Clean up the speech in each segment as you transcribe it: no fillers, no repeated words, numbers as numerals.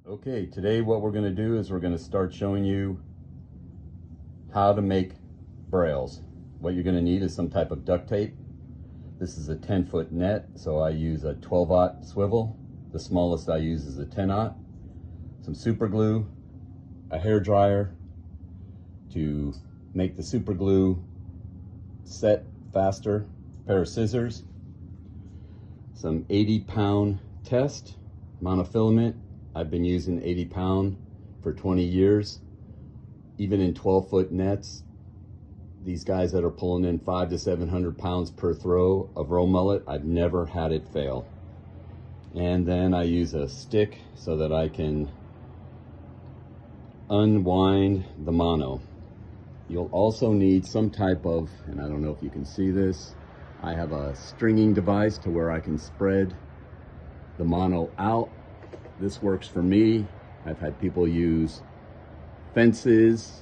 Okay, today what we're going to do is we're going to start showing you how to make brails. What you're going to need is some type of duct tape. This is a 10-foot net, so I use a 12-aught swivel. The smallest I use is a 10-aught. Some super glue, a hair dryer to make the super glue set faster, a pair of scissors, some 80-pound test, monofilament. I've been using 80-pound for 20 years. Even in 12-foot nets, these guys that are pulling in 500 to 700 pounds per throw of row mullet, I've never had it fail. And then I use a stick so that I can unwind the mono. You'll also need some type of, and I don't know if you can see this, I have a stringing device to where I can spread the mono out. This works for me. I've had people use fences,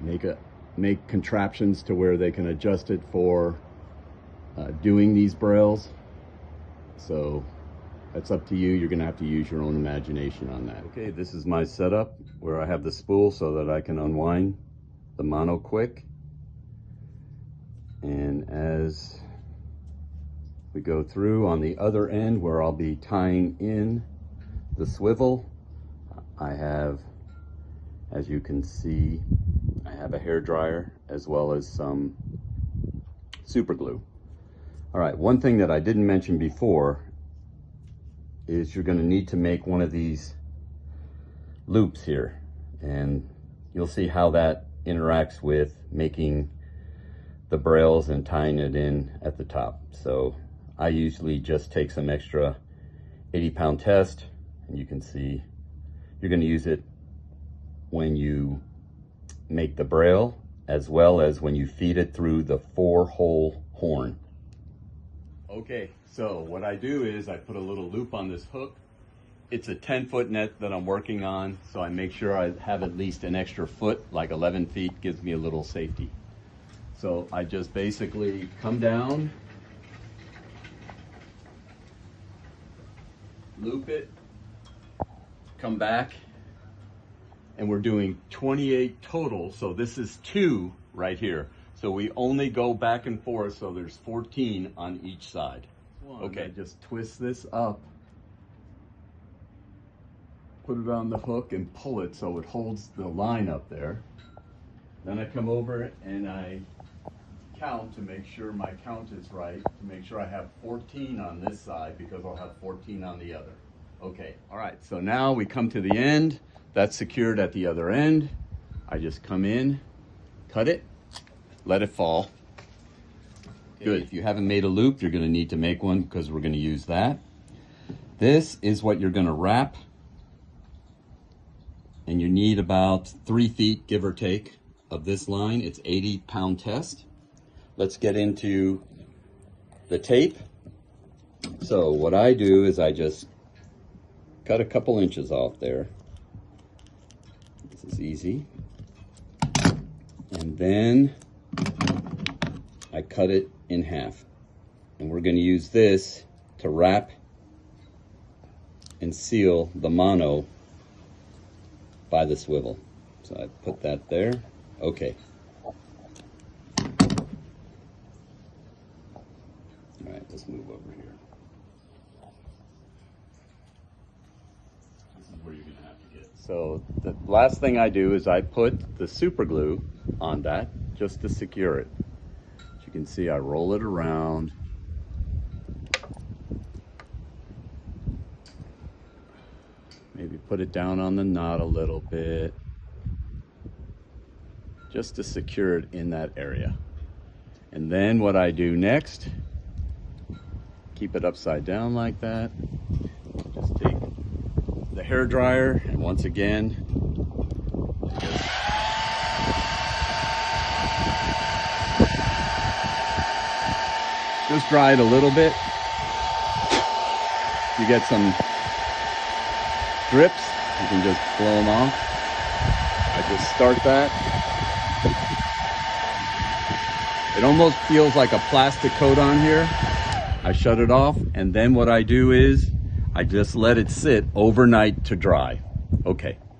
make contraptions to where they can adjust it for doing these brails. So that's up to you. You're gonna have to use your own imagination on that. Okay, this is my setup where I have the spool so that I can unwind the mono quick. And as we go through on the other end where I'll be tying in the swivel, I have, as you can see, I have a hair dryer as well as some super glue. All right, one thing that I didn't mention before is you're going to need to make one of these loops here, and you'll see how that interacts with making the brails and tying it in at the top. So I usually just take some extra 80-pound test, and you can see you're going to use it when you make the brail as well as when you feed it through the 4-hole horn. Okay, so what I do is I put a little loop on this hook. It's a 10-foot net that I'm working on, so I make sure I have at least an extra foot, like 11 feet gives me a little safety. So I just basically come down, loop it, come back, and we're doing 28 total. So this is 2 right here. So we only go back and forth, so there's 14 on each side. Okay, just twist this up, put it on the hook and pull it so it holds the line up there. Then I come over and I count to make sure my count is right, to make sure I have 14 on this side because I'll have 14 on the other. Okay, all right, so now we come to the end. That's secured at the other end. I just come in, cut it, let it fall. Good. If you haven't made a loop, you're going to need to make one because we're going to use that. This is what you're going to wrap. And you need about 3 feet, give or take, of this line. It's 80-pound test. Let's get into the tape. So what I do is I just cut a couple inches off there. This is easy. And then I cut it in half. And we're going to use this to wrap and seal the mono by the swivel. So I put that there. Okay. All right, let's move over here. This is where you're going to have to get. So the last thing I do is I put the super glue on that just to secure it. As you can see, I roll it around. Maybe put it down on the knot a little bit, just to secure it in that area. And then what I do next, keep it upside down like that. Just take the hair dryer and once again, just dry it a little bit. You get some drips, you can just blow them off. I just start that. It almost feels like a plastic coat on here. I shut it off, and then what I do is I just let it sit overnight to dry. Okay.